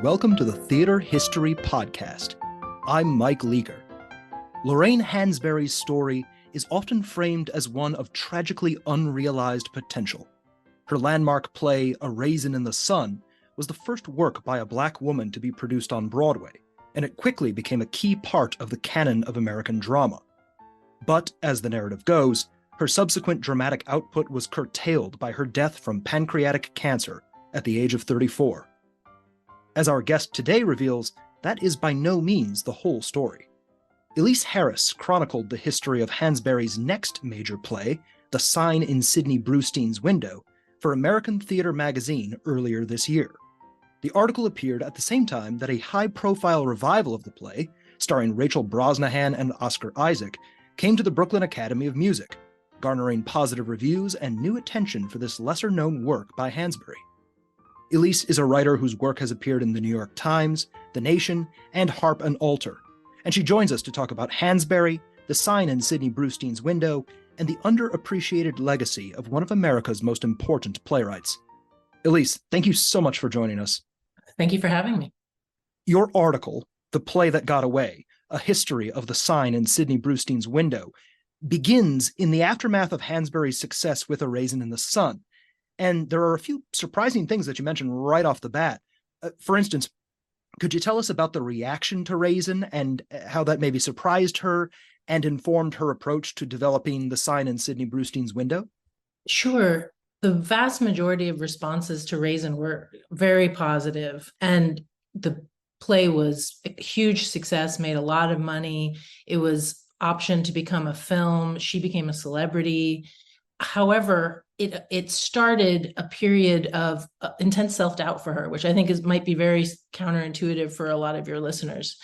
and welcome to the Theater History Podcast. I'm Mike Leaker. Lorraine Hansberry's story is often framed as one of tragically unrealized potential. Her landmark play, A Raisin in the Sun, was the first work by a Black woman to be produced on Broadway, and it quickly became a key part of the canon of American drama. But, as the narrative goes, her subsequent dramatic output was curtailed by her death from pancreatic cancer at the age of 34. As our guest today reveals, that is by no means the whole story. Elise Harris chronicled the history of Hansberry's next major play, The Sign in Sidney Brustein's Window, for American Theater magazine earlier this year. The article appeared at the same time that a high-profile revival of the play, starring Rachel Brosnahan and Oscar Isaac, came to the Brooklyn Academy of Music, garnering positive reviews and new attention for this lesser-known work by Hansberry. Elise is a writer whose work has appeared in the New York Times, The Nation, and Harp and Altar, and she joins us to talk about Hansberry, The Sign in Sidney Brustein's Window, and the underappreciated legacy of one of America's most important playwrights. Elise, thank you so much for joining us. Thank you for having me. Your article, The Play That Got Away, A History of the Sign in Sidney Brustein's Window, begins in the aftermath of Hansberry's success with A Raisin in the Sun. And there are a few surprising things that you mentioned right off the bat. For instance, could you tell us about the reaction to Raisin and how that maybe surprised her and informed her approach to developing The Sign in Sidney Brustein's Window? Sure. The vast majority of responses to Raisin were very positive, and the play was a huge success, made a lot of money. It was optioned to become a film. She became a celebrity. However, it started a period of intense self-doubt for her, which I think might be very counterintuitive for a lot of your listeners.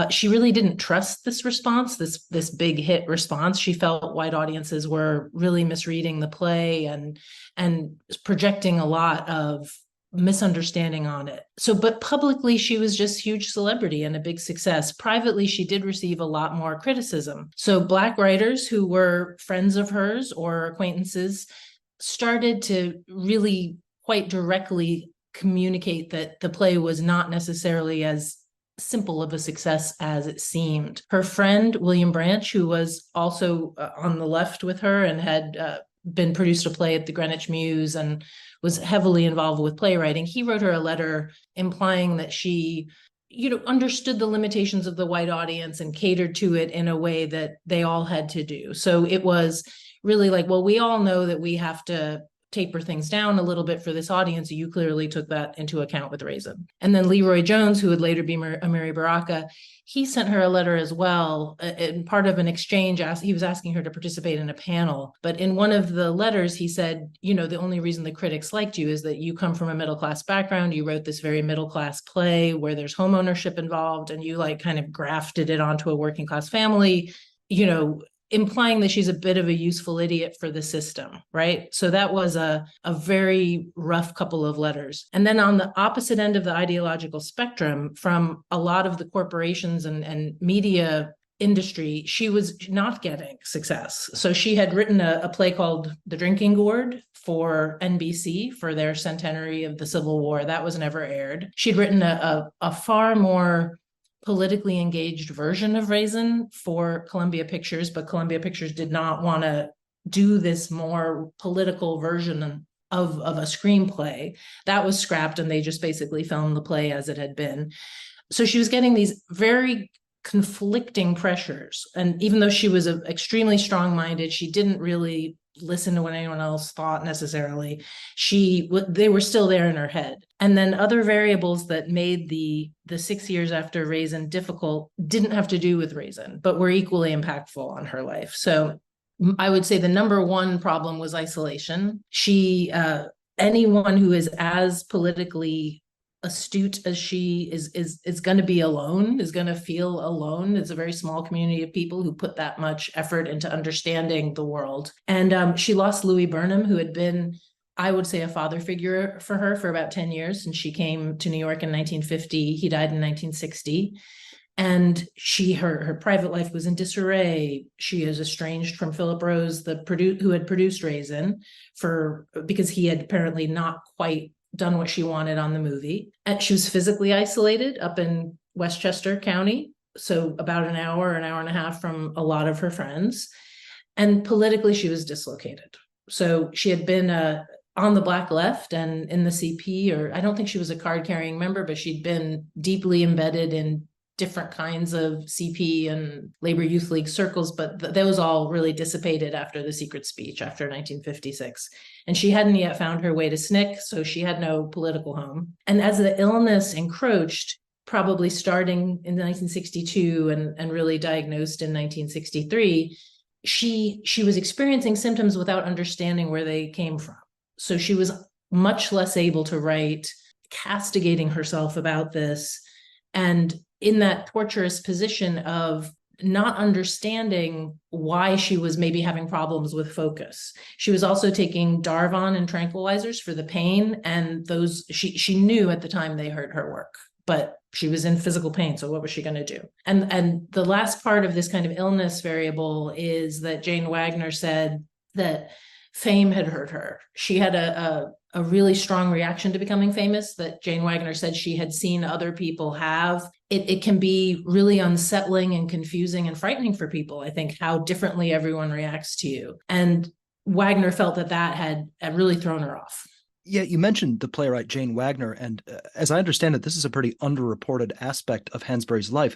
She really didn't trust this response, this big hit response. She felt white audiences were really misreading the play and projecting a lot of misunderstanding on it. But publicly, she was just huge celebrity and a big success. Privately, she did receive a lot more criticism. So Black writers who were friends of hers or acquaintances started to really quite directly communicate that the play was not necessarily as simple of a success as it seemed. Her friend, William Branch, who was also on the left with her and had been produced a play at the Greenwich Muse and was heavily involved with playwriting, he wrote her a letter implying that she understood the limitations of the white audience and catered to it in a way that they all had to do. So it was really like, well, we all know that we have to taper things down a little bit for this audience. You clearly took that into account with Raisin. And then Leroy Jones, who would later be Amiri Baraka, he sent her a letter as well. In part of an exchange, he was asking her to participate in a panel. But in one of the letters, he said, the only reason the critics liked you is that you come from a middle-class background. You wrote this very middle-class play where there's home ownership involved, and you kind of grafted it onto a working-class family, implying that she's a bit of a useful idiot for the system, right? So that was a very rough couple of letters. And then on the opposite end of the ideological spectrum, from a lot of the corporations and media industry, she was not getting success. So she had written a play called The Drinking Gourd for NBC for their centenary of the Civil War. That was never aired. She'd written a far more politically engaged version of Raisin for Columbia Pictures, but Columbia Pictures did not want to do this more political version of a screenplay. That was scrapped, and they just basically filmed the play as it had been. So she was getting these very conflicting pressures. And even though she was extremely strong-minded, she didn't really listen to what anyone else thought necessarily. They were still there in her head. And then other variables that made the 6 years after Raisin difficult didn't have to do with Raisin, but were equally impactful on her life. So I would say the number one problem was isolation. Anyone who is as politically astute as she is going to be alone, is going to feel alone. It's a very small community of people who put that much effort into understanding the world. And she lost Louis Burnham, who had been, I would say, a father figure for her for about 10 years. And she came to New York in 1950. He died in 1960. And her private life was in disarray. She is estranged from Philip Rose, who had produced Raisin, because he had apparently not quite done what she wanted on the movie. And she was physically isolated up in Westchester County, so about an hour and a half from a lot of her friends. And politically, she was dislocated. So she had been on the Black Left and in the CP, or I don't think she was a card-carrying member, but she'd been deeply embedded in different kinds of CP and Labor Youth League circles, but those all really dissipated after the secret speech after 1956. And she hadn't yet found her way to SNCC, so she had no political home. And as the illness encroached, probably starting in 1962 and really diagnosed in 1963, she was experiencing symptoms without understanding where they came from. So she was much less able to write, castigating herself about this, and in that torturous position of not understanding why she was maybe having problems with focus. She was also taking Darvon and tranquilizers for the pain, and those she knew at the time they hurt her work, but she was in physical pain, so what was she going to do? And the last part of this kind of illness variable is that Jane Wagner said that fame had hurt her. She had a really strong reaction to becoming famous that Jane Wagner said she had seen other people have. It can be really unsettling and confusing and frightening for people, I think, how differently everyone reacts to you. And Wagner felt that had really thrown her off. Yeah, you mentioned the playwright Jane Wagner, and as I understand it, this is a pretty underreported aspect of Hansberry's life.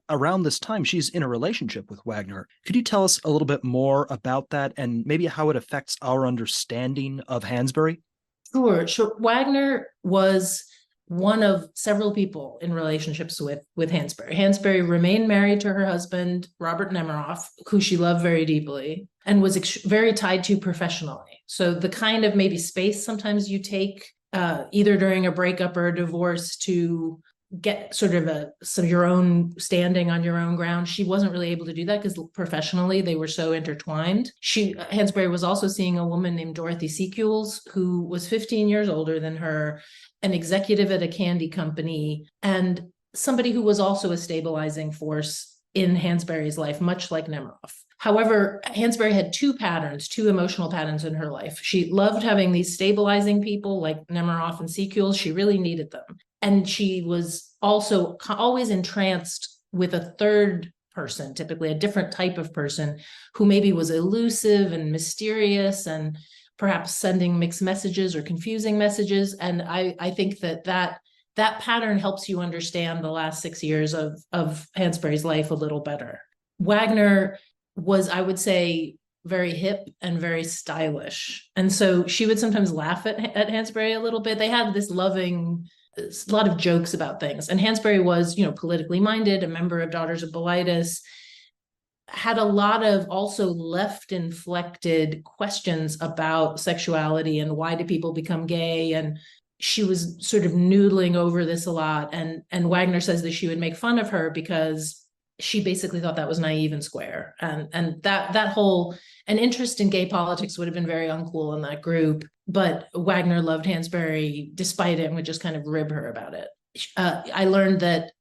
Around this time, she's in a relationship with Wagner. Could you tell us a little bit more about that and maybe how it affects our understanding of Hansberry? Sure. Wagner was one of several people in relationships with Hansberry. Hansberry remained married to her husband, Robert Nemiroff, who she loved very deeply and was very tied to professionally. So the kind of maybe space sometimes you take either during a breakup or a divorce to get sort of your own standing on your own ground. She wasn't really able to do that because professionally they were so intertwined. Hansberry was also seeing a woman named Dorothy Secules, who was 15 years older than her, an executive at a candy company, and somebody who was also a stabilizing force in Hansberry's life, much like Nemiroff. However, Hansberry had two emotional patterns in her life. She loved having these stabilizing people like Nemiroff and Secules. She really needed them. And she was also always entranced with a third person, typically a different type of person, who maybe was elusive and mysterious and perhaps sending mixed messages or confusing messages. And I think that pattern helps you understand the last 6 years of Hansberry's life a little better. Wagner was, I would say, very hip and very stylish. And so she would sometimes laugh at Hansberry a little bit. They had this a lot of jokes about things. And Hansberry was, politically minded, a member of Daughters of Bilitis, had a lot of also left inflected questions about sexuality and why do people become gay. And she was sort of noodling over this a lot. And Wagner says that she would make fun of her because she basically thought that was naive and square. And that whole, an interest in gay politics would have been very uncool in that group. But Wagner loved Hansberry despite it and would just kind of rib her about it. I learned that,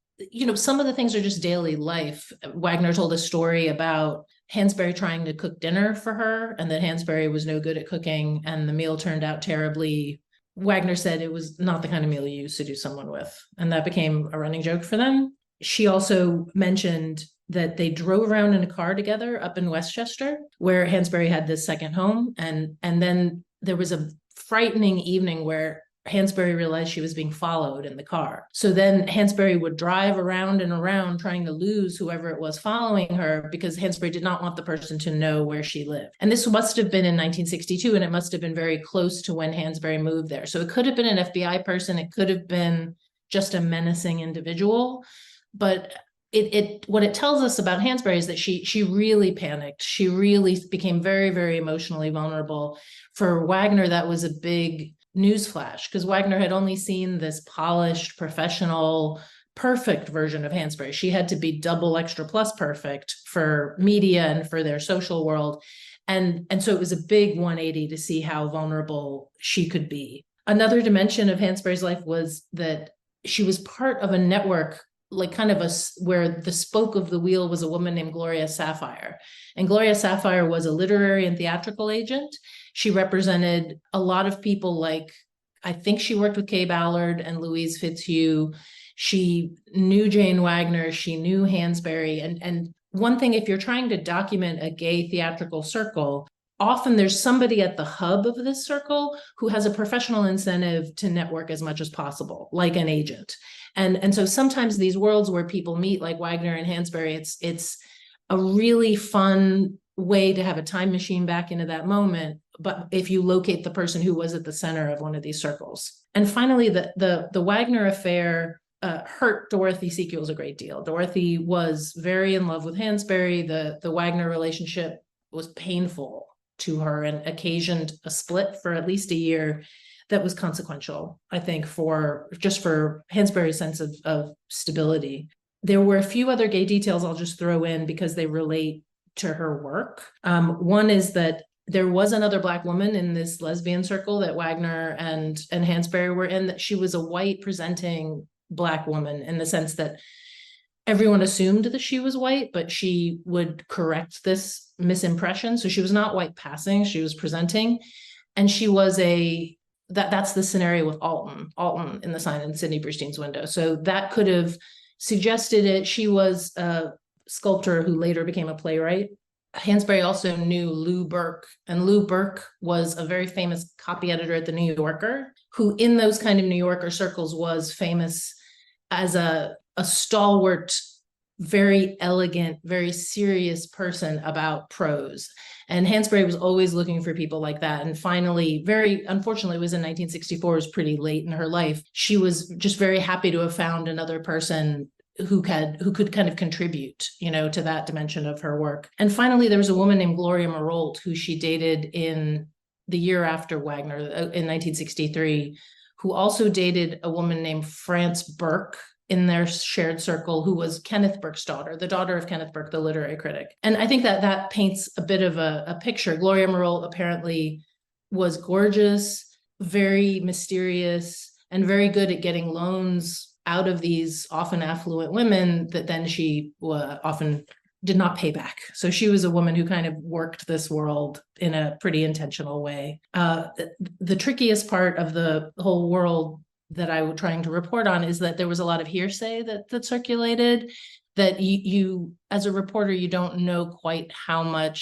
some of the things are just daily life. Wagner told a story about Hansberry trying to cook dinner for her and that Hansberry was no good at cooking and the meal turned out terribly. Wagner said it was not the kind of meal you used to do someone with. And that became a running joke for them. She also mentioned that they drove around in a car together up in Westchester, where Hansberry had this second home. And then there was a frightening evening where Hansberry realized she was being followed in the car. So then Hansberry would drive around and around trying to lose whoever it was following her because Hansberry did not want the person to know where she lived. And this must have been in 1962, and it must have been very close to when Hansberry moved there. So it could have been an FBI person. It could have been just a menacing individual. But what it tells us about Hansberry is that she really panicked. She really became very, very emotionally vulnerable. For Wagner, that was a big newsflash because Wagner had only seen this polished, professional, perfect version of Hansberry. She had to be double extra plus perfect for media and for their social world. And so it was a big 180 to see how vulnerable she could be. Another dimension of Hansberry's life was that she was part of a network, like kind of where the spoke of the wheel was a woman named Gloria Sapphire. And Gloria Sapphire was a literary and theatrical agent. She represented a lot of people like I think she worked with Kay Ballard and Louise Fitzhugh. She knew Jane Wagner. She knew Hansberry. And one thing, if you're trying to document a gay theatrical circle, often there's somebody at the hub of this circle who has a professional incentive to network as much as possible, like an agent. And so sometimes these worlds where people meet, like Wagner and Hansberry, it's a really fun way to have a time machine back into that moment. But if you locate the person who was at the center of one of these circles. And finally, the Wagner affair hurt Dorothy Sequels a great deal. Dorothy was very in love with Hansberry. The Wagner relationship was painful to her and occasioned a split for at least a year that was consequential, I think, for Hansberry's sense of stability. There were a few other gay details I'll just throw in because they relate to her work. One is that there was another Black woman in this lesbian circle that Wagner and Hansberry were in, that she was a white presenting Black woman, in the sense that everyone assumed that she was white, but she would correct this misimpression. So she was not white passing, she was presenting. And she was that's the scenario with Alton in the sign in Sidney Brustein's window. So that could have suggested it. She was a sculptor who later became a playwright. Hansberry also knew Lou Burke, and Lou Burke was a very famous copy editor at the New Yorker, who in those kind of New Yorker circles was famous as a stalwart, very elegant, very serious person about prose. And Hansberry was always looking for people like that. And finally, very unfortunately, it was in 1964, it was pretty late in her life. She was just very happy to have found another person who could kind of contribute, to that dimension of her work. And finally, there was a woman named Gloria Marolt, who she dated in the year after Wagner, in 1963, who also dated a woman named France Burke in their shared circle, who was Kenneth Burke's daughter, the daughter of Kenneth Burke, the literary critic. And I think that paints a bit of a picture. Gloria Marolt apparently was gorgeous, very mysterious, and very good at getting loans out of these often affluent women that then she often did not pay back. So she was a woman who kind of worked this world in a pretty intentional way. The trickiest part of the whole world that I was trying to report on is that there was a lot of hearsay that circulated, that you as a reporter, you don't know quite how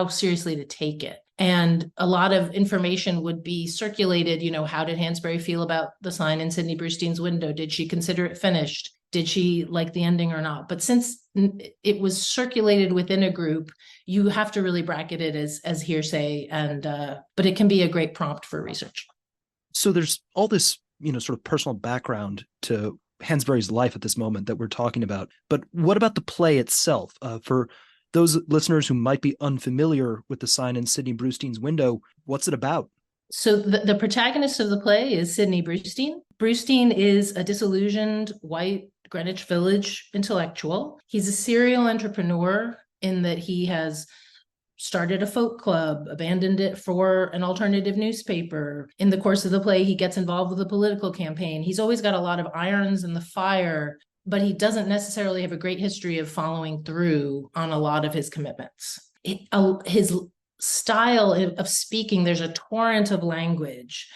seriously to take it. And a lot of information would be circulated, how did Hansberry feel about the sign in Sidney Brustein's window? Did she consider it finished? Did she like the ending or not? But since it was circulated within a group, you have to really bracket it as hearsay, but it can be a great prompt for research. So there's all this, sort of personal background to Hansberry's life at this moment that we're talking about. But what about the play itself? For those listeners who might be unfamiliar with the sign in Sidney Brustein's window, what's it about? So the protagonist of the play is Sidney Brustein. Brustein is a disillusioned white Greenwich Village intellectual. He's a serial entrepreneur in that he has started a folk club, abandoned it for an alternative newspaper. In the course of the play, he gets involved with a political campaign. He's always got a lot of irons in the fire, but he doesn't necessarily have a great history of following through on a lot of his commitments. His style of speaking, there's a torrent of language.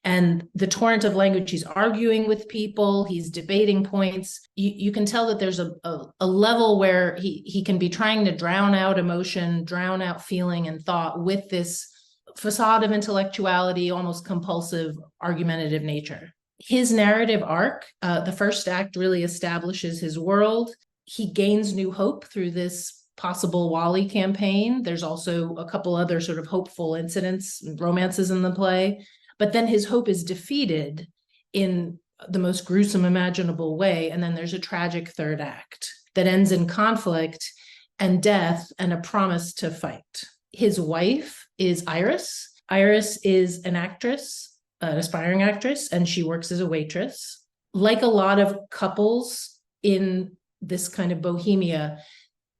And the torrent of language, he's arguing with people, he's debating points. You can tell that there's a level where he can be trying to drown out emotion, drown out feeling and thought with this facade of intellectuality, almost compulsive, argumentative nature. His narrative arc, the first act really establishes his world. He gains new hope through this possible Wally campaign. There's also a couple other sort of hopeful incidents, romances in the play. But then his hope is defeated in the most gruesome imaginable way. And then there's a tragic third act that ends in conflict and death and a promise to fight. His wife is Iris. Iris is an actress, an aspiring actress, and she works as a waitress. Like a lot of couples in this kind of bohemia,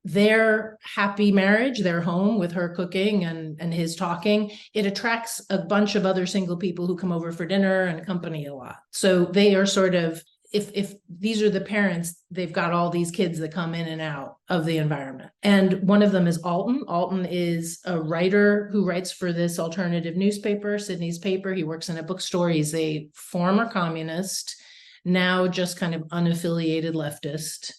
their happy marriage, their home with her cooking and his talking, it attracts a bunch of other single people who come over for dinner and company a lot. So they are sort of if these are the parents, they've got all these kids that come in and out of the environment. And one of them is Alton. Alton is a writer who writes for this alternative newspaper, Sidney's paper. He works in a bookstore. He's a former communist, now just kind of unaffiliated leftist.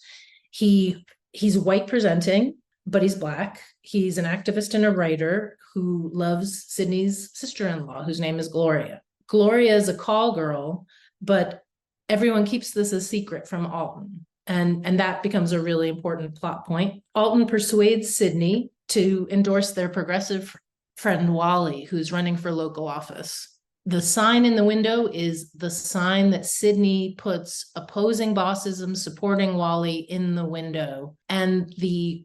He's white presenting, but he's Black. He's an activist and a writer who loves Sidney's sister-in-law, whose name is Gloria. Gloria is a call girl, but everyone keeps this a secret from Alton. And that becomes a really important plot point. Alton persuades Sidney to endorse their progressive friend Wally, who's running for local office. The sign in the window is the sign that Sidney puts opposing bossism, supporting Wally in the window. And the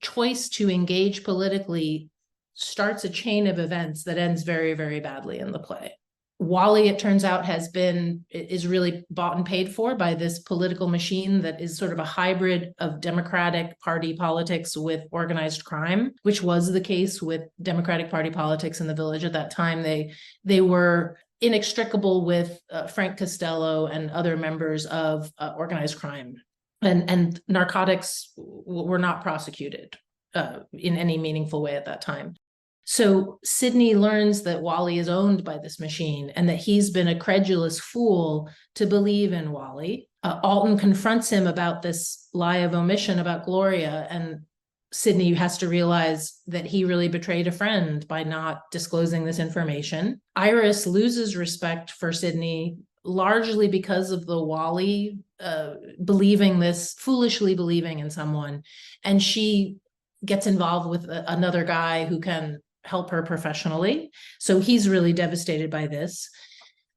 choice to engage politically starts a chain of events that ends very, very badly in the play. Wally, it turns out, is really bought and paid for by this political machine that is sort of a hybrid of Democratic Party politics with organized crime, which was the case with Democratic Party politics in the Village at that time. They were inextricable with Frank Costello and other members of organized crime. And narcotics were not prosecuted in any meaningful way at that time. So Sidney learns that Wally is owned by this machine and that he's been a credulous fool to believe in Wally. Alton confronts him about this lie of omission about Gloria, and Sidney has to realize that he really betrayed a friend by not disclosing this information. Iris loses respect for Sidney largely because of the Wally foolishly believing in someone. And she gets involved with another guy who can help her professionally. So he's really devastated by this.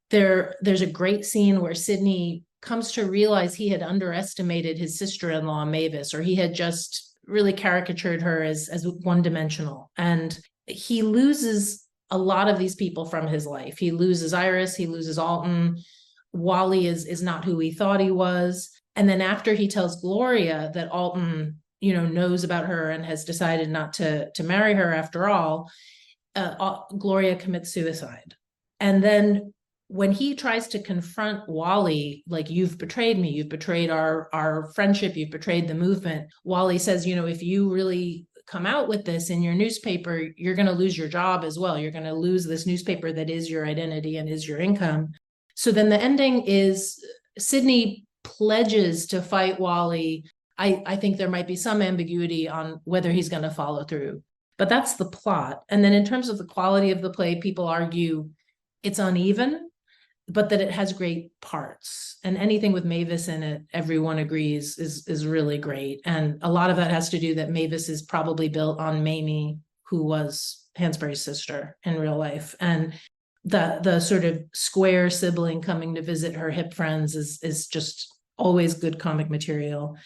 There's a great scene where Sidney comes to realize he had underestimated his sister-in-law, Mavis, or he had just really caricatured her as one-dimensional. And he loses a lot of these people from his life. He loses Iris, he loses Alton. Wally is not who he thought he was. And then after he tells Gloria that Alton knows about her and has decided not to marry her after all, Gloria commits suicide. And then when he tries to confront Wally, like, you've betrayed me, you've betrayed our friendship, you've betrayed the movement, Wally says, if you really come out with this in your newspaper, you're going to lose your job as well. You're going to lose this newspaper that is your identity and is your income. So then the ending is Sidney pledges to fight Wally. I think there might be some ambiguity on whether he's going to follow through, but that's the plot. And then in terms of the quality of the play, people argue it's uneven, but that it has great parts. And anything with Mavis in it, everyone agrees is really great. And a lot of that has to do that Mavis is probably built on Mamie, who was Hansberry's sister in real life. And the sort of square sibling coming to visit her hip friends is just always good comic material.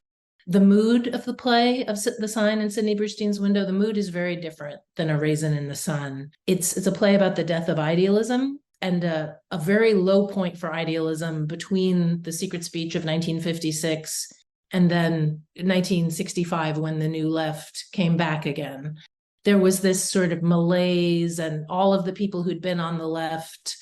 The mood of the play of The Sign in Sidney Brustein's window, the mood is very different than A Raisin in the Sun. It's a play about the death of idealism and a very low point for idealism between the Secret Speech of 1956 and then 1965 when the New Left came back again. There was this sort of malaise, and all of the people who'd been on the left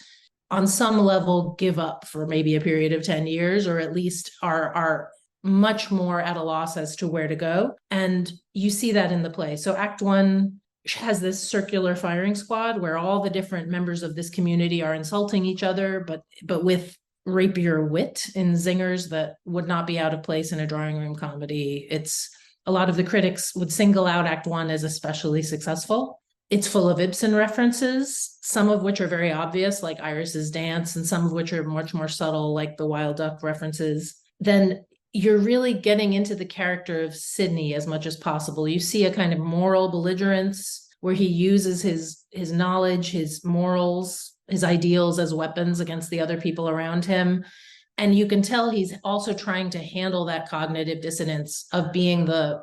on some level give up for maybe a period of 10 years, or at least are much more at a loss as to where to go. And you see that in the play. So Act One has this circular firing squad where all the different members of this community are insulting each other, but with rapier wit in zingers that would not be out of place in a drawing room comedy. A lot of the critics would single out Act One as especially successful. It's full of Ibsen references, some of which are very obvious, like Iris's dance, and some of which are much more subtle, like the Wild Duck references. Then you're really getting into the character of Sidney as much as possible. You see a kind of moral belligerence where he uses his knowledge, his morals, his ideals as weapons against the other people around him. And you can tell he's also trying to handle that cognitive dissonance of being the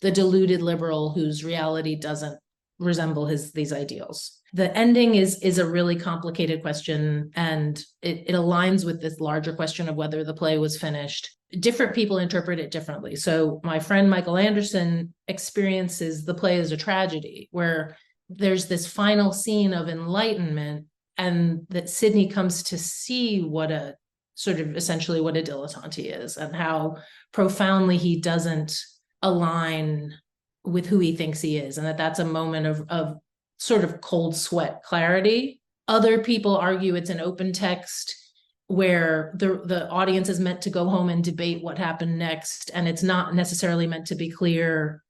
deluded liberal whose reality doesn't resemble these ideals. The ending is a really complicated question, and it aligns with this larger question of whether the play was finished. Different people interpret it differently. So my friend Michael Anderson experiences the play as a tragedy, where there's this final scene of enlightenment, and that Sidney comes to see what a sort of essentially what a dilettante is and how profoundly he doesn't align with who he thinks he is, and that's a moment of sort of cold sweat clarity. Other people argue it's an open text where the audience is meant to go home and debate what happened next, and it's not necessarily meant to be clear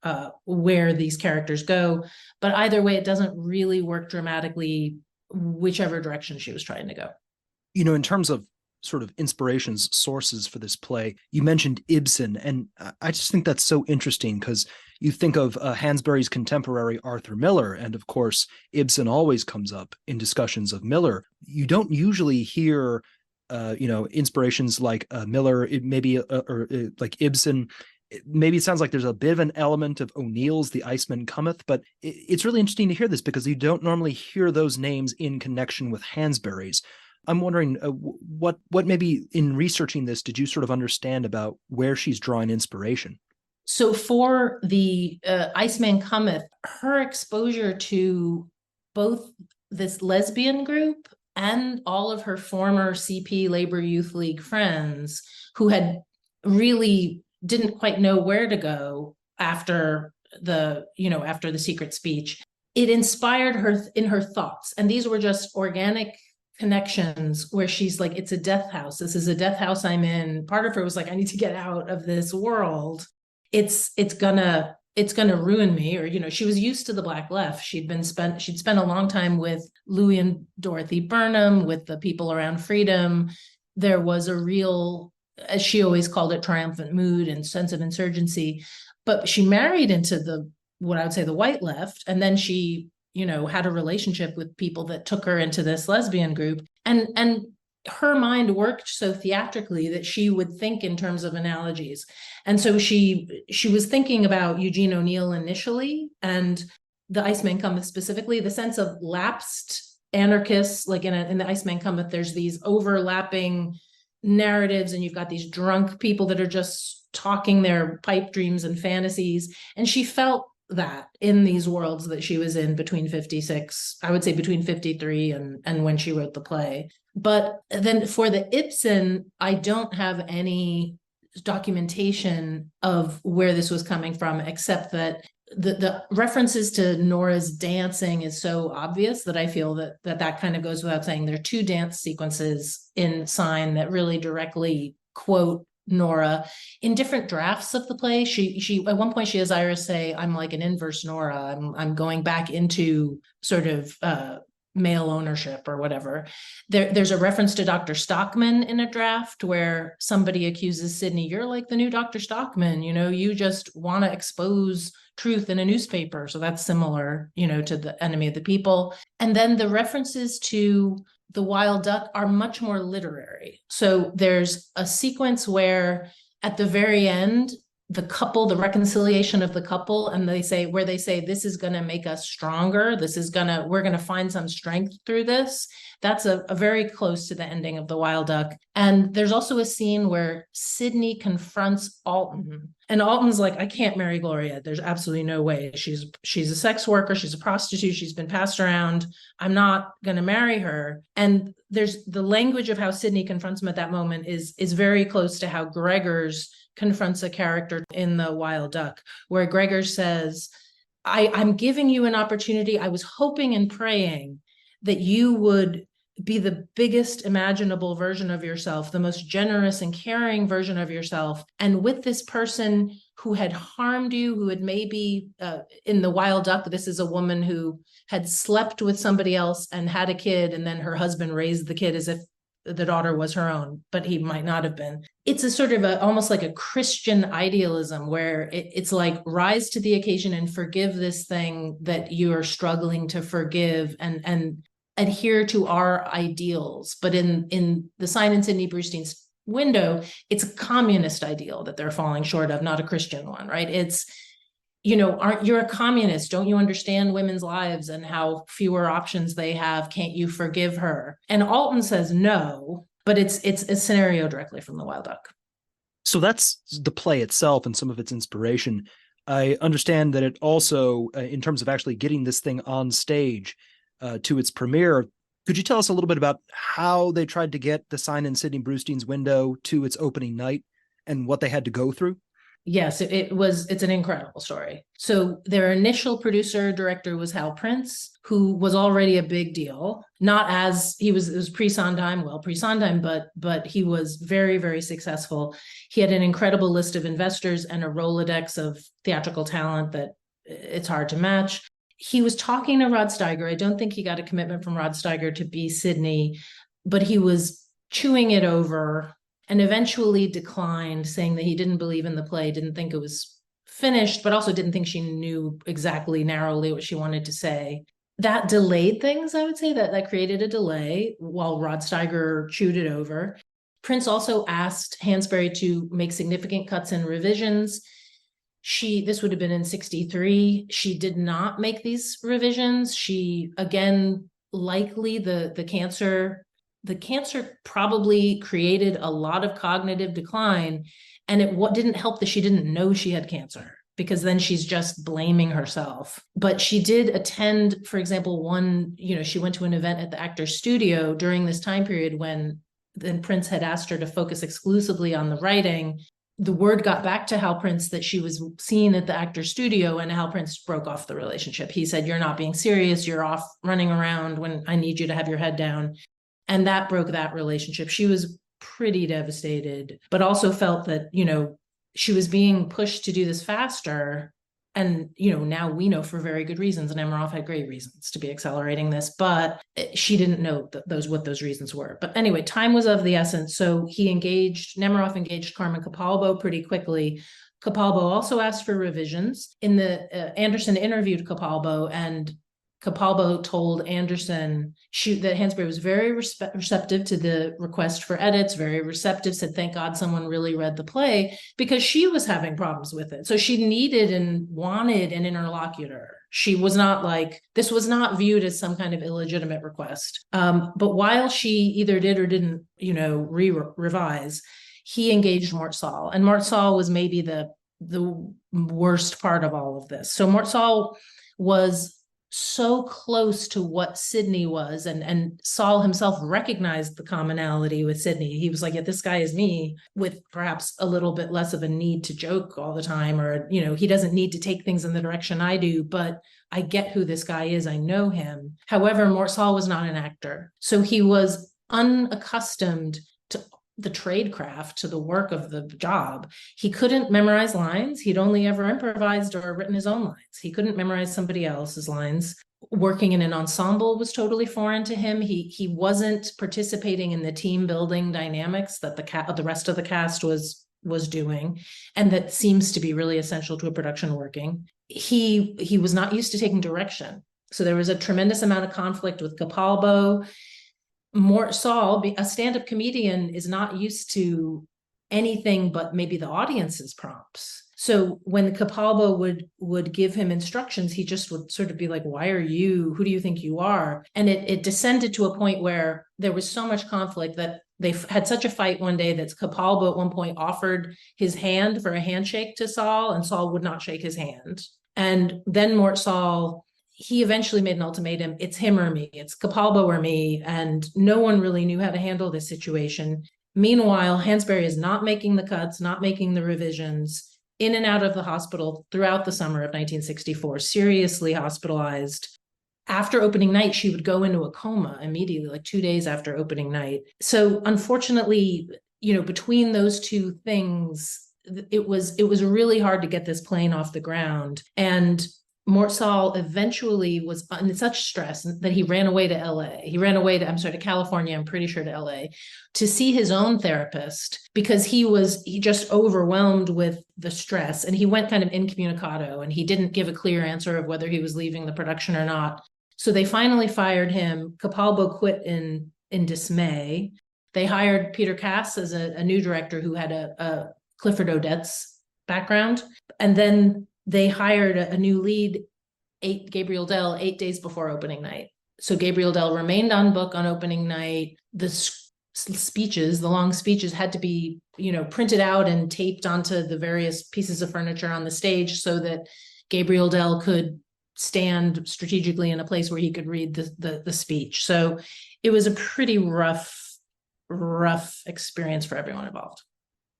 where these characters go. But either way, it doesn't really work dramatically, whichever direction she was trying to go. In terms of sort of inspirations, sources for this play, you mentioned Ibsen, and I just think that's so interesting because you think of Hansberry's contemporary Arthur Miller, and of course, Ibsen always comes up in discussions of Miller. You don't usually hear inspirations like Miller, like Ibsen. Maybe it sounds like there's a bit of an element of O'Neill's The Iceman Cometh, but it's really interesting to hear this because you don't normally hear those names in connection with Hansberry's. I'm wondering what maybe in researching this did you sort of understand about where she's drawing inspiration? So for the Iceman Cometh, her exposure to both this lesbian group and all of her former CP Labor Youth League friends who had really didn't quite know where to go after the secret speech, it inspired her in her thoughts. And these were just organic connections where she's like, it's a death house. This is a death house I'm in. Part of her was like, I need to get out of this world. It's gonna ruin me. Or, she was used to the Black Left. She'd spent a long time with Louis and Dorothy Burnham, with the people around freedom. There was a real, as she always called it, triumphant mood and sense of insurgency. But she married into what I would say the white left. And then she, had a relationship with people that took her into this lesbian group. And her mind worked so theatrically that she would think in terms of analogies. And so she was thinking about Eugene O'Neill initially, and the Iceman Cometh specifically, the sense of lapsed anarchists, like in the Iceman Cometh, there's these overlapping narratives, and you've got these drunk people that are just talking their pipe dreams and fantasies. And she felt that in these worlds that she was in between 56, I would say between 53 and when she wrote the play. But then for the Ibsen, I don't have any documentation of where this was coming from, except that the references to Nora's dancing is so obvious that I feel that kind of goes without saying. There are two dance sequences in Sign that really directly quote Nora in different drafts of the play. She at one point she has Iris say, I'm like an inverse Nora. I'm going back into sort of male ownership or whatever. There's a reference to Dr. Stockman in a draft where somebody accuses Sidney, you're like the new Dr. Stockman, you just want to expose truth in a newspaper. So that's similar, to the enemy of the people. And then the references to the Wild Duck are much more literary. So there's a sequence where at the very end, the reconciliation of the couple, and they say, this is going to make us stronger. We're going to find some strength through this. That's a very close to the ending of the Wild Duck. And there's also a scene where Sidney confronts Alton, and Alton's like, I can't marry Gloria. There's absolutely no way. She's a sex worker. She's a prostitute. She's been passed around. I'm not going to marry her. And there's the language of how Sidney confronts him at that moment is very close to how Gregors confronts a character in the Wild Duck, where Gregors says, I'm giving you an opportunity. I was hoping and praying that you would be the biggest imaginable version of yourself, the most generous and caring version of yourself. And with this person who had harmed you, who had maybe, in the Wild Duck, this is a woman who had slept with somebody else and had a kid, and then her husband raised the kid as if the daughter was her own, but he might not have been. It's a sort of almost like a Christian idealism where it's like rise to the occasion and forgive this thing that you are struggling to forgive, and adhere to our ideals. But in the Sign in Sidney Brustein's window, it's a communist ideal that they're falling short of, not a Christian one, right? It's, you're a communist. Don't you understand women's lives and how fewer options they have? Can't you forgive her? And Alton says no, but it's a scenario directly from the Wild Duck. So that's the play itself and some of its inspiration. I understand that it also, in terms of actually getting this thing on stage to its premiere, Could you tell us a little bit about how they tried to get the sign in Sidney Brustein's window to its opening night and what they had to go through? Yes, it's an incredible story. So their initial producer director was Hal Prince, who was already a big deal. Not as he was, it was pre-Sondheim, but he was very, very successful. He had an incredible list of investors and a Rolodex of theatrical talent that it's hard to match. He was talking to Rod Steiger. I don't think he got a commitment from Rod Steiger to be Sidney, but he was chewing it over and eventually declined, saying that he didn't believe in the play, didn't think it was finished, but also didn't think she knew exactly narrowly what she wanted to say. That delayed things, I would say, that created a delay while Rod Steiger chewed it over. Prince also asked Hansberry to make significant cuts and revisions. This would have been in 63. She did not make these revisions. She, again, likely the cancer probably created a lot of cognitive decline. And it didn't help that she didn't know she had cancer, because then she's just blaming herself. But she did attend, for example, she went to an event at the Actors Studio during this time period when then Prince had asked her to focus exclusively on the writing. The word got back to Hal Prince that she was seen at the Actors Studio, and Hal Prince broke off the relationship. He said, "You're not being serious. You're off running around when I need you to have your head down." And that broke that relationship. She was pretty devastated, but also felt that, she was being pushed to do this faster. And, now we know for very good reasons, and Emmeroff had great reasons to be accelerating this, but she didn't know what those reasons were. But anyway, time was of the essence. So Nemiroff engaged Carmen Capalbo pretty quickly. Capalbo also asked for revisions. Anderson interviewed Capalbo, and Capalbo told Anderson that Hansberry was very receptive to the request for edits, very receptive, said, "Thank God someone really read the play," because she was having problems with it. So she needed and wanted an interlocutor. She was not this was not viewed as some kind of illegitimate request. But while she either did or didn't, revise, he engaged Mort Sahl. And Mort Sahl was maybe the worst part of all of this. So Mort Sahl was so close to what Sidney was, and Saul himself recognized the commonality with Sidney. He was like, "Yeah, this guy is me," with perhaps a little bit less of a need to joke all the time, or, he doesn't need to take things in the direction I do, but I get who this guy is. I know him. However, Mort Sahl was not an actor. So he was unaccustomed to the tradecraft, to the work of the job. He couldn't memorize lines. He'd only ever improvised or written his own lines. He couldn't memorize somebody else's lines. Working in an ensemble was totally foreign to him. He wasn't participating in the team building dynamics that the rest of the cast was doing, and that seems to be really essential to a production working. He was not used to taking direction. So there was a tremendous amount of conflict with Capalbo. Mort Sahl, a stand-up comedian, is not used to anything but maybe the audience's prompts. So when Capalbo would give him instructions, he just would sort of be like, "Why are you? Who do you think you are?" And it descended to a point where there was so much conflict that they had such a fight one day that Capalbo at one point offered his hand for a handshake to Sahl, and Sahl would not shake his hand. And then Mort Sahl, he eventually made an ultimatum: it's him or me, it's Capalbo or me. And no one really knew how to handle this situation. Meanwhile, Hansberry is not making the cuts, not making the revisions, in and out of the hospital throughout the summer of 1964, seriously hospitalized. After opening night, she would go into a coma immediately, like 2 days after opening night. So unfortunately, between those two things, it was really hard to get this plane off the ground. And Mort Sahl eventually was in such stress that he ran away to LA. He ran away to California, I'm pretty sure, to LA, to see his own therapist, because he just overwhelmed with the stress. And he went kind of incommunicado, and he didn't give a clear answer of whether he was leaving the production or not. So they finally fired him. Capalbo quit in dismay. They hired Peter Cass as a new director who had a Clifford Odets background. And then they hired a new lead, Gabriel Dell, 8 days before opening night. So Gabriel Dell remained on book on opening night. The long speeches had to be, printed out and taped onto the various pieces of furniture on the stage so that Gabriel Dell could stand strategically in a place where he could read the speech. So it was a pretty rough experience for everyone involved.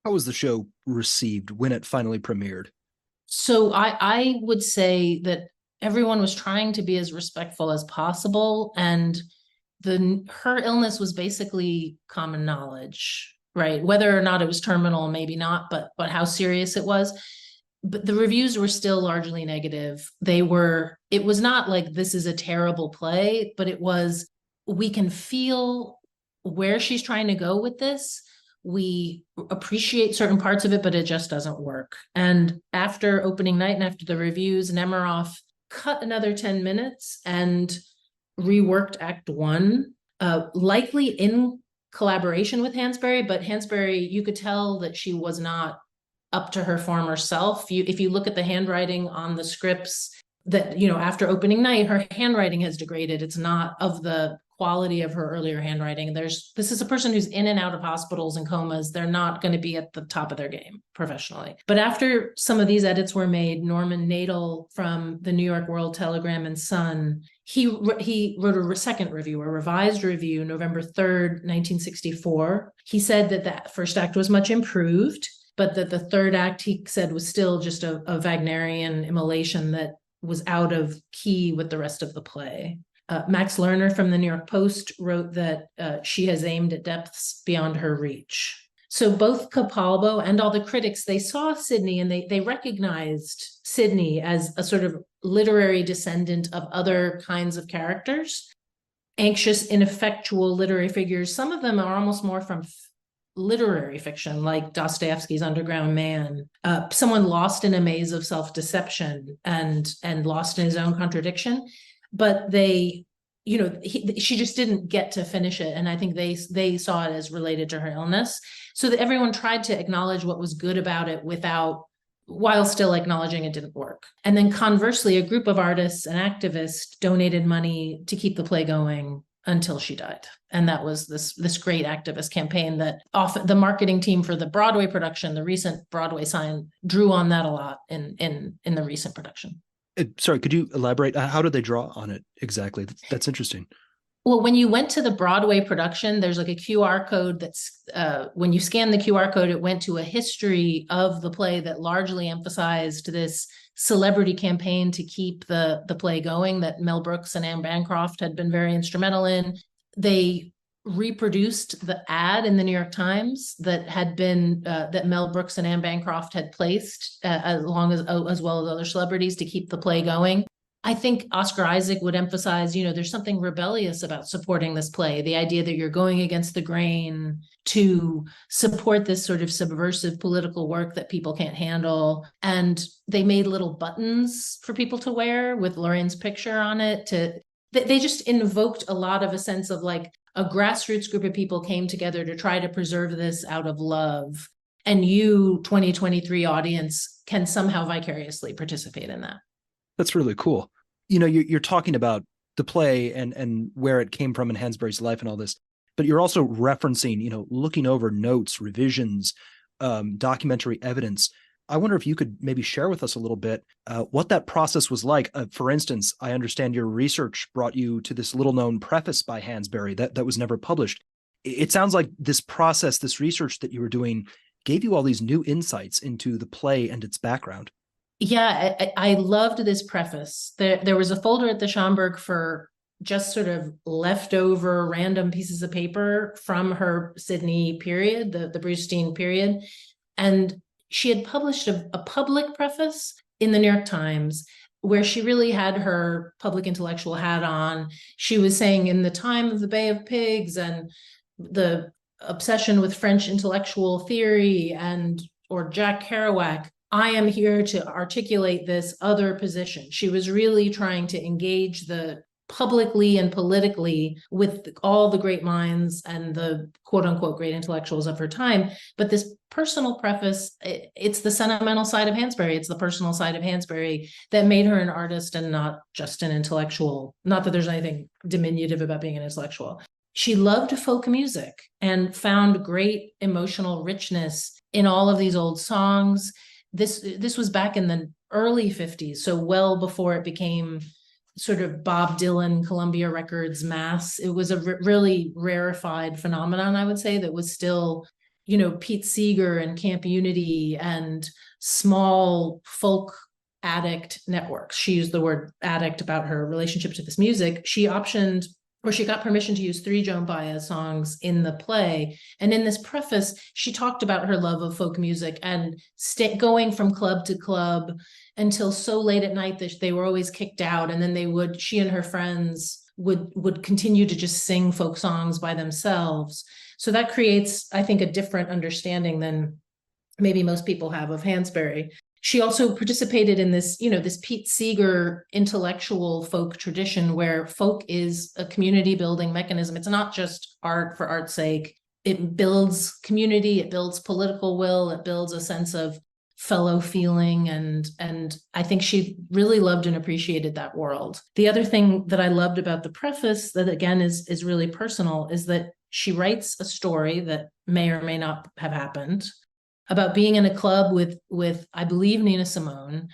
How was the show received when it finally premiered? So I would say that everyone was trying to be as respectful as possible, and her illness was basically common knowledge, right? Whether or not it was terminal, maybe not, but how serious it was. But the reviews were still largely negative. It was not like this is a terrible play, but it was, we can feel where she's trying to go with this. We appreciate certain parts of it, but it just doesn't work. And after opening night and after the reviews, Nemiroff cut another 10 minutes and reworked Act One, likely in collaboration with Hansberry, but Hansberry, you could tell that she was not up to her former self. If you look at the handwriting on the scripts, that, after opening night, her handwriting has degraded. It's not of the quality of her earlier handwriting. This is a person who's in and out of hospitals and comas. They're not going to be at the top of their game professionally. But after some of these edits were made, Norman Nadel from the New York World Telegram and Sun, he wrote a second review, a revised review, November 3rd, 1964. He said that that first act was much improved, but that the third act, he said, was still just a Wagnerian immolation that was out of key with the rest of the play. Max Lerner from the New York Post wrote that she has aimed at depths beyond her reach. So both Capalbo and all the critics, they saw Sidney and they recognized Sidney as a sort of literary descendant of other kinds of characters, anxious, ineffectual literary figures. Some of them are almost more from literary fiction, like Dostoevsky's Underground Man, someone lost in a maze of self-deception and lost in his own contradiction. But she just didn't get to finish it. And I think they saw it as related to her illness. So that everyone tried to acknowledge what was good about it while still acknowledging it didn't work. And then conversely, a group of artists and activists donated money to keep the play going until she died. And that was this great activist campaign that often the marketing team for the Broadway production, the recent Broadway sign, drew on that a lot in the recent production. Sorry, could you elaborate? How did they draw on it exactly? That's interesting. Well, when you went to the Broadway production, there's like a QR code that's, when you scan the QR code, it went to a history of the play that largely emphasized this celebrity campaign to keep the play going that Mel Brooks and Anne Bancroft had been very instrumental in. They reproduced the ad in the New York Times that had been that Mel Brooks and Anne Bancroft had placed as well as other celebrities to keep the play going. I think Oscar Isaac would emphasize, there's something rebellious about supporting this play, the idea that you're going against the grain to support this sort of subversive political work that people can't handle. And they made little buttons for people to wear with Lorraine's picture on it. They just invoked a lot of a sense of like a grassroots group of people came together to try to preserve this out of love. And you, 2023 audience, can somehow vicariously participate in that. That's really cool. You're talking about the play and where it came from in Hansberry's life and all this, but you're also referencing, looking over notes, revisions, documentary evidence. I wonder if you could maybe share with us a little bit what that process was like. For instance, I understand your research brought you to this little-known preface by Hansberry that was never published. It sounds like this process, this research that you were doing, gave you all these new insights into the play and its background. Yeah, I loved this preface. There was a folder at the Schomburg for just sort of leftover random pieces of paper from her Sidney period, the Brustein period. And she had published a public preface in the New York Times where she really had her public intellectual hat on. She was saying in the time of the Bay of Pigs and the obsession with French intellectual theory or Jack Kerouac, I am here to articulate this other position. She was really trying to engage publicly and politically with all the great minds and the quote unquote great intellectuals of her time. But this personal preface, it's the sentimental side of Hansberry. It's the personal side of Hansberry that made her an artist and not just an intellectual. Not that there's anything diminutive about being an intellectual. She loved folk music and found great emotional richness in all of these old songs. this was back in the early 50s, so well before it became sort of Bob Dylan, Columbia Records mass. It was a really rarefied phenomenon, I would say, that was still, Pete Seeger and Camp Unity and small folk addict networks. She used the word addict about her relationship to this music. She got permission to use 3 Joan Baez songs in the play. And in this preface, she talked about her love of folk music and going from club to club until so late at night that they were always kicked out. And then she and her friends would continue to just sing folk songs by themselves. So that creates, I think, a different understanding than maybe most people have of Hansberry. She also participated in this, this Pete Seeger intellectual folk tradition where folk is a community building mechanism. It's not just art for art's sake. It builds community, it builds political will, it builds a sense of fellow feeling. And I think she really loved and appreciated that world. The other thing that I loved about the preface that again is really personal is that she writes a story that may or may not have happened about being in a club with I believe Nina Simone,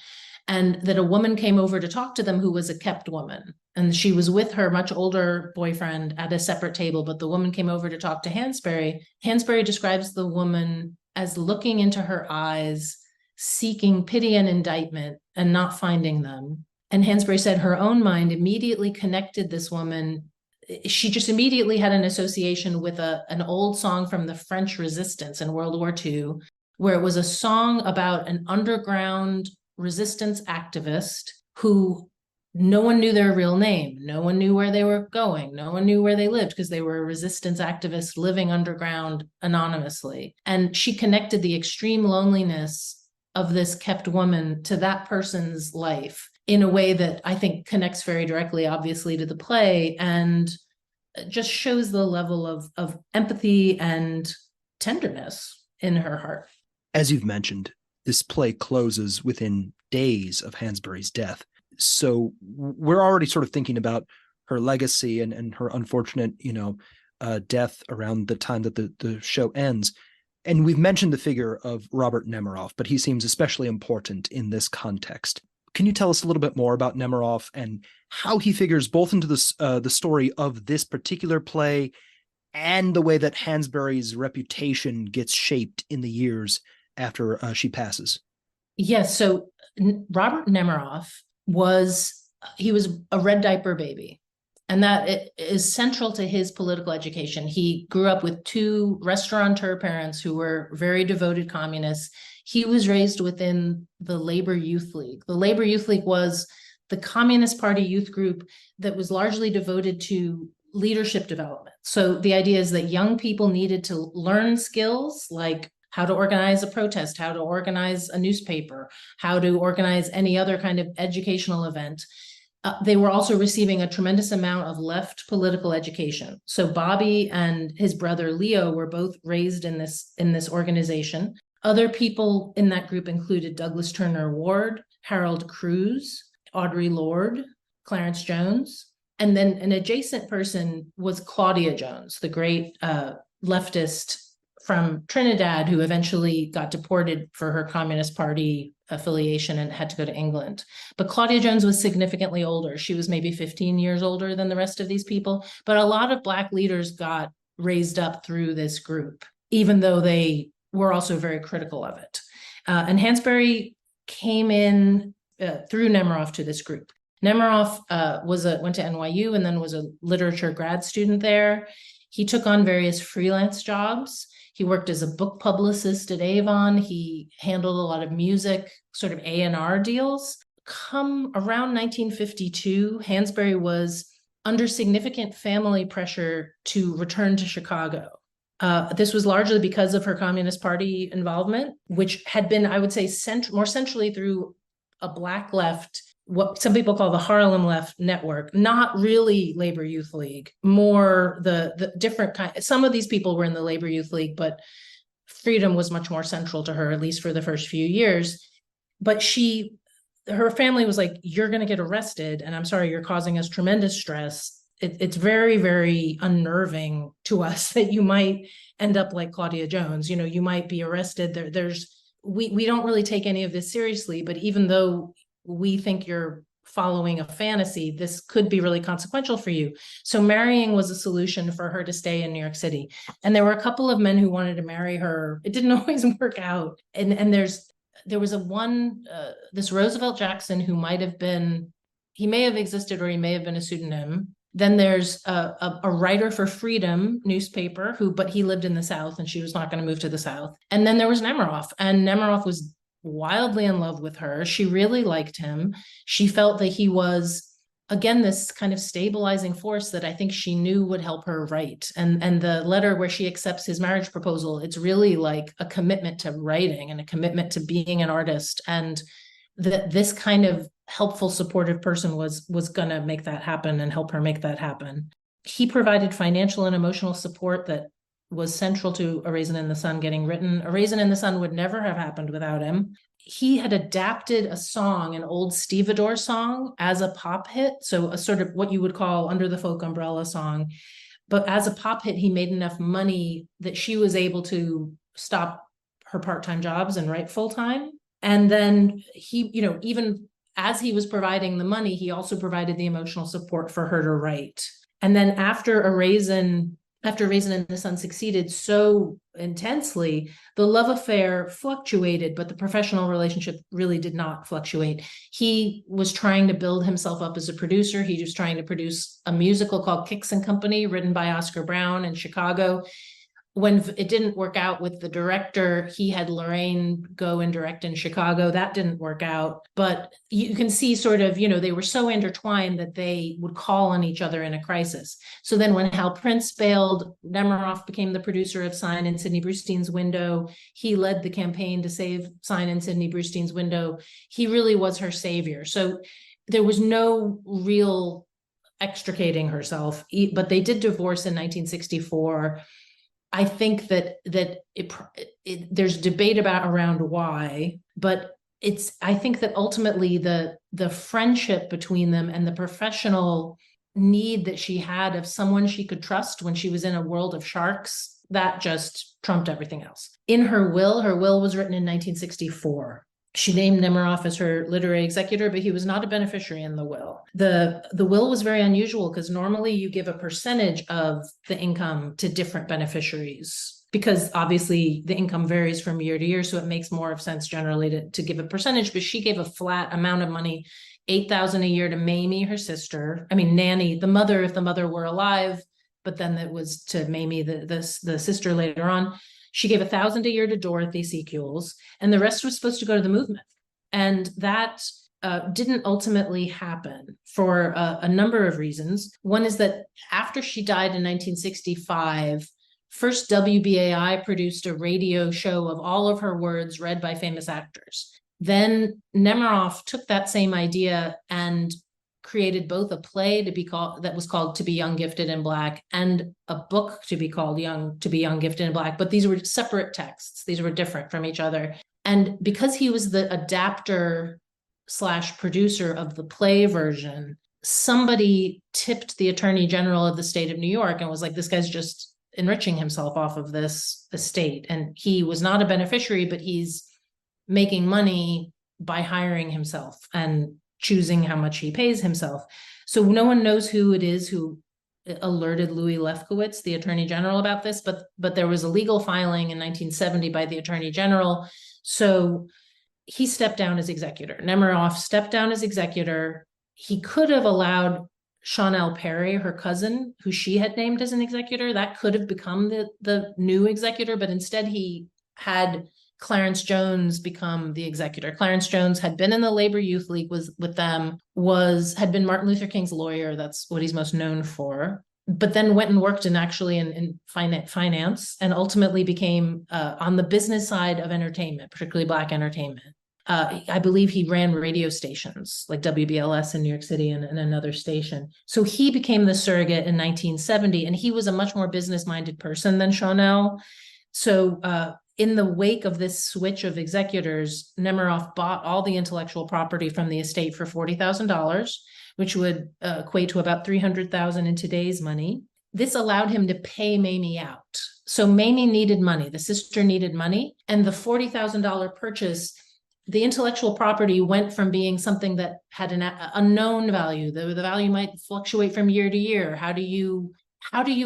and that a woman came over to talk to them who was a kept woman. And she was with her much older boyfriend at a separate table, but the woman came over to talk to Hansberry. Hansberry describes the woman as looking into her eyes, seeking pity and indictment and not finding them. And Hansberry said her own mind immediately connected this woman. She just immediately had an association with an old song from the French Resistance in World War II, where it was a song about an underground resistance activist who no one knew their real name. No one knew where they were going. No one knew where they lived because they were a resistance activist living underground anonymously. And she connected the extreme loneliness of this kept woman to that person's life in a way that I think connects very directly, obviously, to the play and just shows the level of empathy and tenderness in her heart. As you've mentioned, this play closes within days of Hansberry's death. So we're already sort of thinking about her legacy and her unfortunate, death around the time that the show ends. And we've mentioned the figure of Robert Nemiroff, but he seems especially important in this context. Can you tell us a little bit more about Nemiroff and how he figures both into the story of this particular play and the way that Hansberry's reputation gets shaped in the years after she passes? Yes. So Robert Nemiroff was a red diaper baby. And that is central to his political education. He grew up with 2 restaurateur parents who were very devoted communists. He was raised within the Labor Youth League. The Labor Youth League was the Communist Party youth group that was largely devoted to leadership development. So the idea is that young people needed to learn skills like how to organize a protest, how to organize a newspaper, how to organize any other kind of educational event. They were also receiving a tremendous amount of left political education. So Bobby and his brother Leo were both raised in this organization. Other people in that group included Douglas Turner Ward, Harold Cruz, Audre Lorde, Clarence Jones. And then an adjacent person was Claudia Jones, the great leftist from Trinidad who eventually got deported for her Communist Party affiliation and had to go to England. But Claudia Jones was significantly older. She was maybe 15 years older than the rest of these people. But a lot of Black leaders got raised up through this group, even though they were also very critical of it. And Hansberry came in through Nemiroff to this group. Nemiroff went to NYU and then was a literature grad student there. He took on various freelance jobs. He worked as a book publicist at Avon. He handled a lot of music, sort of A&R deals. Come around 1952, Hansberry was under significant family pressure to return to Chicago. This was largely because of her Communist Party involvement, which had been, I would say, more centrally through a Black left, what some people call the Harlem left network, not really Labor Youth League, more the different kind. Some of these people were in the Labor Youth League, but freedom was much more central to her, at least for the first few years. But her family was like, you're going to get arrested. And I'm sorry, you're causing us tremendous stress. It's very, very unnerving to us that you might end up like Claudia Jones. You might be arrested. we don't really take any of this seriously, but even though we think you're following a fantasy, this could be really consequential for you. So marrying was a solution for her to stay in New York City. And there were a couple of men who wanted to marry her. It didn't always work out. And there was this Roosevelt Jackson who he may have existed or he may have been a pseudonym. Then there's a writer for Freedom newspaper but he lived in the South and she was not going to move to the South. And then there was Nemiroff, and Nemiroff was wildly in love with her. She really liked him. She felt that he was, again, this kind of stabilizing force that I think she knew would help her write. And the letter where she accepts his marriage proposal, it's really like a commitment to writing and a commitment to being an artist. And that this kind of helpful, supportive person was going to make that happen and help her make that happen. He provided financial and emotional support that was central to A Raisin in the Sun getting written. A Raisin in the Sun would never have happened without him. He had adapted a song, an old stevedore song, as a pop hit. So a sort of what you would call under the folk umbrella song. But as a pop hit, he made enough money that she was able to stop her part-time jobs and write full-time. And then he, even as he was providing the money, he also provided the emotional support for her to write. And then after A Raisin in the Sun succeeded so intensely, the love affair fluctuated, but the professional relationship really did not fluctuate. He was trying to build himself up as a producer. He was trying to produce a musical called Kicks and Company, written by Oscar Brown in Chicago. When it didn't work out with the director, he had Lorraine go and direct in Chicago. That didn't work out. But you can see sort of, they were so intertwined that they would call on each other in a crisis. So then when Hal Prince bailed, Nemiroff became the producer of Sign in Sidney Brustein's Window. He led the campaign to save Sign in Sidney Brustein's Window. He really was her savior. So there was no real extricating herself, but they did divorce in 1964. I think that there's debate around why, but I think that ultimately the friendship between them and the professional need that she had of someone she could trust when she was in a world of sharks, that just trumped everything else. In her will was written in 1964. She named Nemiroff as her literary executor, but he was not a beneficiary in the will. The will was very unusual because normally you give a percentage of the income to different beneficiaries because obviously the income varies from year to year. So it makes more of sense generally to give a percentage, but she gave a flat amount of money, $8,000 a year to Mamie, her sister. I mean, Nanny, the mother, if the mother were alive, but then it was to Mamie, the sister later on. She gave $1,000 a year to Dorothy Sequels, and the rest was supposed to go to the movement. And that didn't ultimately happen for a number of reasons. One is that after she died in 1965, first WBAI produced a radio show of all of her words read by famous actors. Then Nemiroff took that same idea and created both a play that was called To Be Young, Gifted, and Black, and a book to be called To Be Young, Gifted, and Black. But these were separate texts. These were different from each other. And because he was the adapter / producer of the play version, somebody tipped the Attorney General of the state of New York and was like, this guy's just enriching himself off of this estate. And he was not a beneficiary, but he's making money by hiring himself and choosing how much he pays himself. So no one knows who it is who alerted Louis Lefkowitz, the Attorney General, about this, but there was a legal filing in 1970 by the Attorney General. So he stepped down as executor. Nemiroff stepped down as executor. He could have allowed Chanel Perry, her cousin, who she had named as an executor. That could have become the new executor, but instead he had Clarence Jones become the executor. Clarence Jones had been in the Labor Youth League with them, had been Martin Luther King's lawyer. That's what he's most known for. But then went and worked in finance and ultimately became on the business side of entertainment, particularly Black entertainment. I believe he ran radio stations like WBLS in New York City and another station. So he became the surrogate in 1970, and he was a much more business-minded person than Chanel. So in the wake of this switch of executors, Nemiroff bought all the intellectual property from the estate for $40,000, which would equate to about $300,000 in today's money. This allowed him to pay Mamie out. So Mamie needed money. The sister needed money. And the $40,000 purchase, the intellectual property went from being something that had an unknown value. The value might fluctuate from year to year. How do you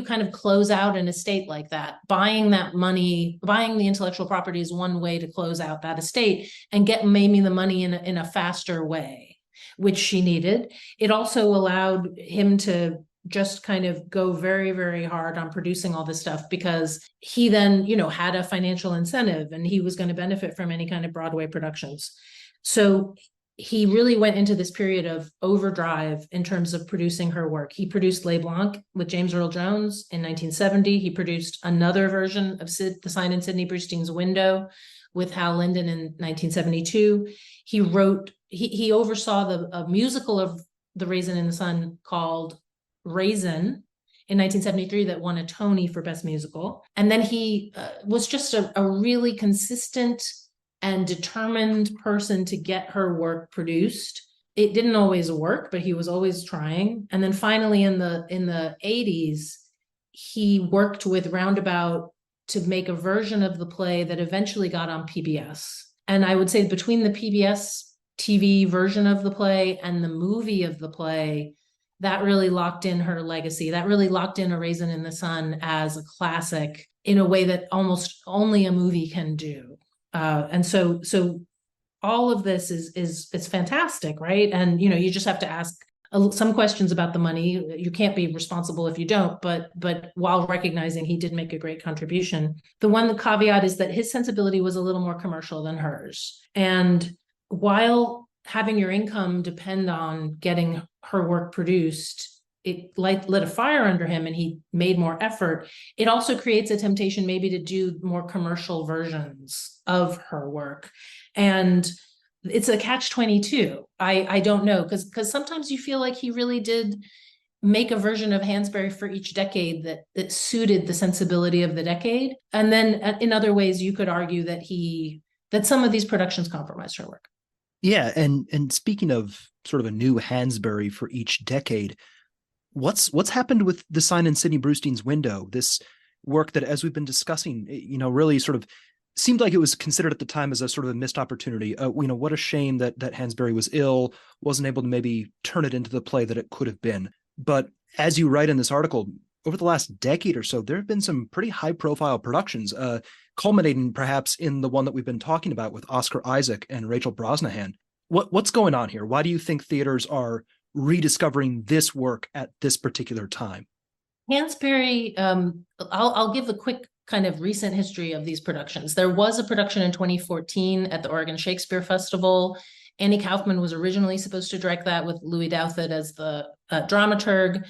kind of close out an estate like that? Buying that money, buying the intellectual property is one way to close out that estate and get Mamie the money in a faster way, which she needed. It also allowed him to just kind of go very, very hard on producing all this stuff, because he then, had a financial incentive and he was going to benefit from any kind of Broadway productions. So he really went into this period of overdrive in terms of producing her work. He produced Les Blancs with James Earl Jones in 1970. He produced another version of The Sign in Sidney Brustein's Window with Hal Linden in 1972. He oversaw a musical of The Raisin in the Sun called Raisin in 1973 that won a Tony for Best Musical. And then he was just a really consistent and determined person to get her work produced. It didn't always work, but he was always trying. And then finally in the 80s, he worked with Roundabout to make a version of the play that eventually got on PBS. And I would say between the PBS TV version of the play and the movie of the play, that really locked in her legacy. That really locked in A Raisin in the Sun as a classic in a way that almost only a movie can do. And so all of this is fantastic, right? And you just have to ask some questions about the money. You can't be responsible if you don't, but while recognizing he did make a great contribution. The one caveat is that his sensibility was a little more commercial than hers. And while having your income depend on getting her work produced, it lit a fire under him and he made more effort. It also creates a temptation maybe to do more commercial versions of her work. And it's a catch-22. I don't know, because sometimes you feel like he really did make a version of Hansberry for each decade that suited the sensibility of the decade. And then in other ways, you could argue that some of these productions compromised her work. Yeah, and speaking of sort of a new Hansberry for each decade, what's happened with The Sign in Sidney Brustein's Window? This work that, as we've been discussing, really sort of seemed like it was considered at the time as a sort of a missed opportunity. What a shame that Hansberry was ill, wasn't able to maybe turn it into the play that it could have been. But as you write in this article, over the last decade or so, there have been some pretty high-profile productions, culminating perhaps in the one that we've been talking about with Oscar Isaac and Rachel Brosnahan. What's going on here? Why do you think theaters are rediscovering this work at this particular time? Hansberry, I'll give a quick kind of recent history of these productions. There was a production in 2014 at the Oregon Shakespeare Festival. Annie Kaufman was originally supposed to direct that with Louis Douthit as the dramaturg.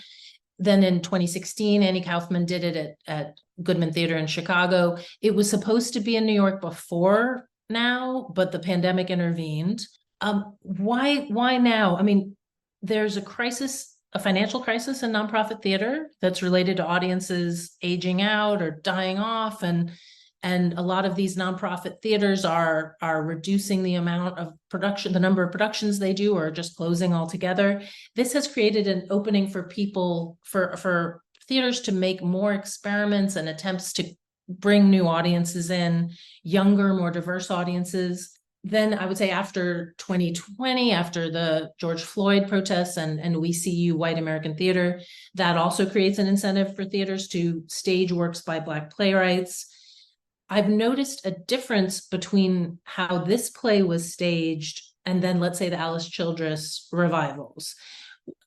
Then in 2016, Annie Kaufman did it at Goodman Theater in Chicago. It was supposed to be in New York before now, but the pandemic intervened. Why now? I mean, there's a financial crisis in nonprofit theater that's related to audiences aging out or dying off, and a lot of these nonprofit theaters are reducing the amount of production, the number of productions they do, or just closing altogether. This has created an opening for people, for theaters to make more experiments and attempts to bring new audiences in, younger, more diverse audiences. Then I would say after 2020, after the George Floyd protests and We See You White American Theater, that also creates an incentive for theaters to stage works by Black playwrights. I've noticed a difference between how this play was staged and then, let's say, the Alice Childress revivals.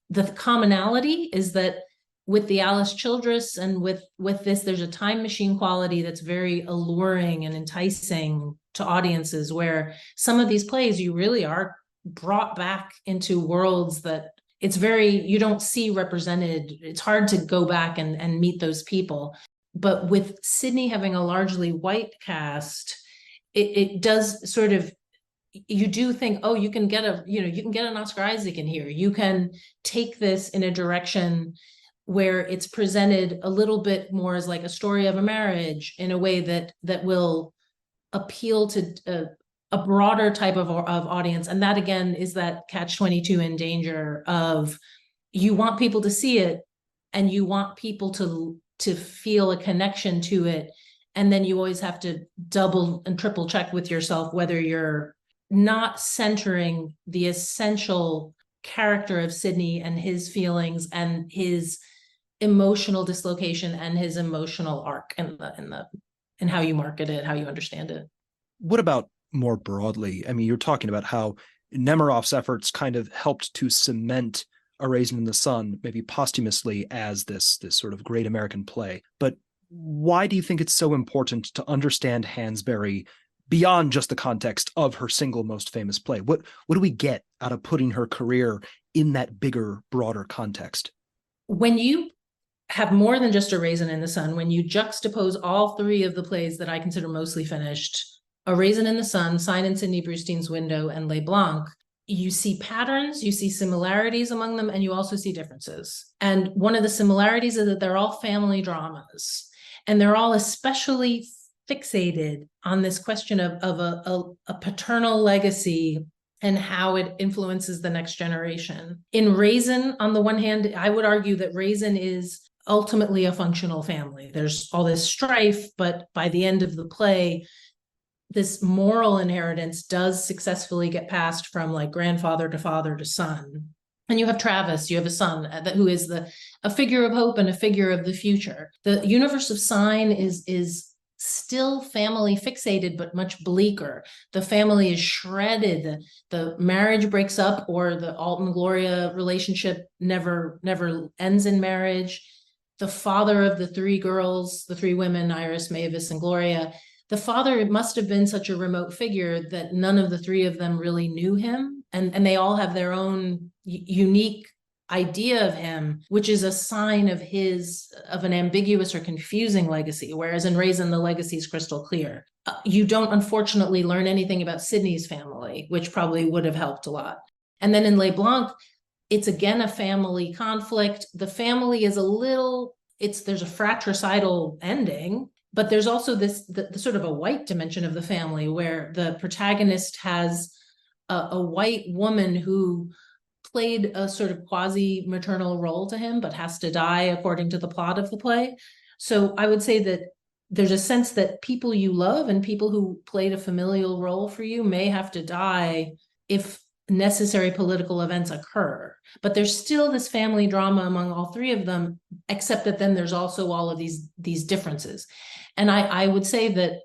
The commonality is that with the Alice Childress and with this, there's a time machine quality that's very alluring and enticing to audiences, where some of these plays you really are brought back into worlds that you don't see represented. It's hard to go back and meet those people. But with Sidney having a largely white cast, it does sort of, you do think, oh, you can get an Oscar Isaac in here. You can take this in a direction where it's presented a little bit more as like a story of a marriage in a way that will appeal to a broader type of audience. And that, again, is that catch-22 in danger of, you want people to see it and you want people to to feel a connection to it. And then you always have to double and triple check with yourself whether you're not centering the essential character of Sidney and his feelings and his emotional dislocation and his emotional arc and how you market it, how you understand it. What about more broadly? I mean, you're talking about how Nemiroff's efforts kind of helped to cement A Raisin in the Sun, maybe posthumously, as this sort of great American play. But why do you think it's so important to understand Hansberry beyond just the context of her single most famous play? What do we get out of putting her career in that bigger, broader context? When you have more than just A Raisin in the Sun, when you juxtapose all three of the plays that I consider mostly finished, A Raisin in the Sun, Sign in Sidney Brustein's Window, and Les Blancs, you see patterns, you see similarities among them, and you also see differences. And one of the similarities is that they're all family dramas, and they're all especially fixated on this question of a paternal legacy and how it influences the next generation. In Raisin, on the one hand, I would argue that Raisin is ultimately a functional family. There's all this strife, but by the end of the play, this moral inheritance does successfully get passed from like grandfather to father to son. And you have Travis, you have a son who is a figure of hope and a figure of the future. The universe of Sign is still family fixated, but much bleaker. The family is shredded. The marriage breaks up, or the Alton Gloria relationship never ends in marriage. The father of the three girls, the three women, Iris, Mavis, and Gloria, the father must have been such a remote figure that none of the three of them really knew him. And they all have their own unique idea of him, which is a sign of an ambiguous or confusing legacy. Whereas in Raisin, the legacy is crystal clear. You don't unfortunately learn anything about Sidney's family, which probably would have helped a lot. And then in Les Blancs, it's again a family conflict. The family is there's a fratricidal ending, but there's also the sort of a white dimension of the family where the protagonist has a white woman who played a sort of quasi-maternal role to him, but has to die according to the plot of the play. So I would say that there's a sense that people you love and people who played a familial role for you may have to die if necessary political events occur. But there's still this family drama among all three of them, except that then there's also all of these differences. And I would say that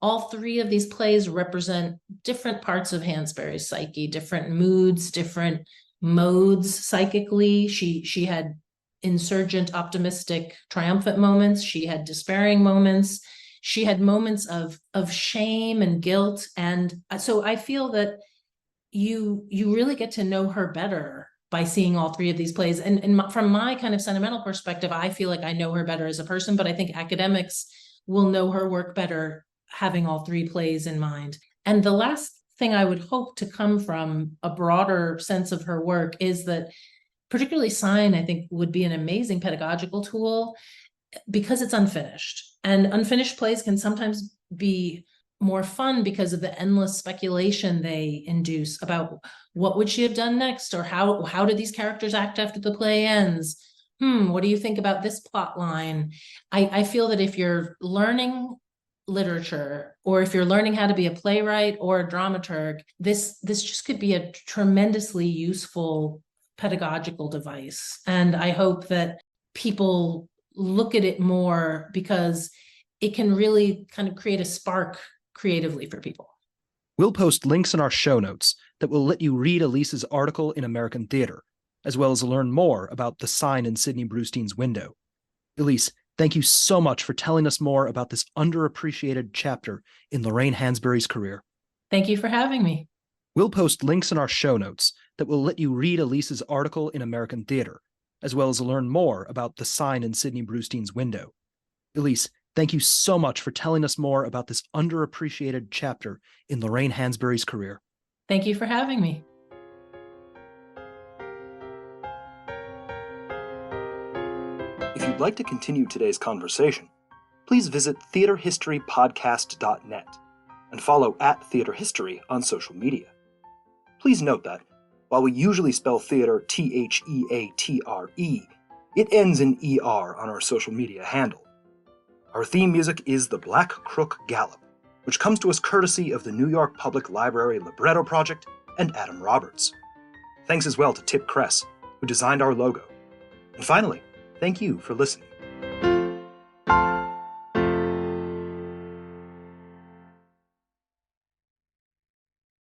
all three of these plays represent different parts of Hansberry's psyche, different moods, different modes psychically. She had insurgent, optimistic, triumphant moments. She had despairing moments. She had moments of shame and guilt. And so I feel that you really get to know her better by seeing all three of these plays. And from my kind of sentimental perspective, I feel like I know her better as a person, but I think academics will know her work better having all three plays in mind. And the last thing I would hope to come from a broader sense of her work is that particularly Sign, I think, would be an amazing pedagogical tool because it's unfinished. And unfinished plays can sometimes be more fun because of the endless speculation they induce about what would she have done next, or how did these characters act after the play ends? What do you think about this plot line? I feel that if you're learning literature, or if you're learning how to be a playwright or a dramaturg, this just could be a tremendously useful pedagogical device. And I hope that people look at it more because it can really kind of create a spark creatively for people. We'll post links in our show notes that will let you read Elise's article in American Theater, as well as learn more about the sign in Sidney Brustein's window. Elise, thank you so much for telling us more about this underappreciated chapter in Lorraine Hansberry's career. Thank you for having me. We'll post links in our show notes that will let you read Elise's article in American Theater, as well as learn more about the sign in Sidney Brustein's window. Elise, thank you so much for telling us more about this underappreciated chapter in Lorraine Hansberry's career. Thank you for having me. If you'd like to continue today's conversation, please visit theaterhistorypodcast.net and follow @theaterhistory on social media. Please note that, while we usually spell theater Theatre, It ends in ER on our social media handle. Our theme music is The Black Crook Gallop, which comes to us courtesy of the New York Public Library Libretto Project and Adam Roberts. Thanks as well to Tip Kress, who designed our logo. And finally, thank you for listening.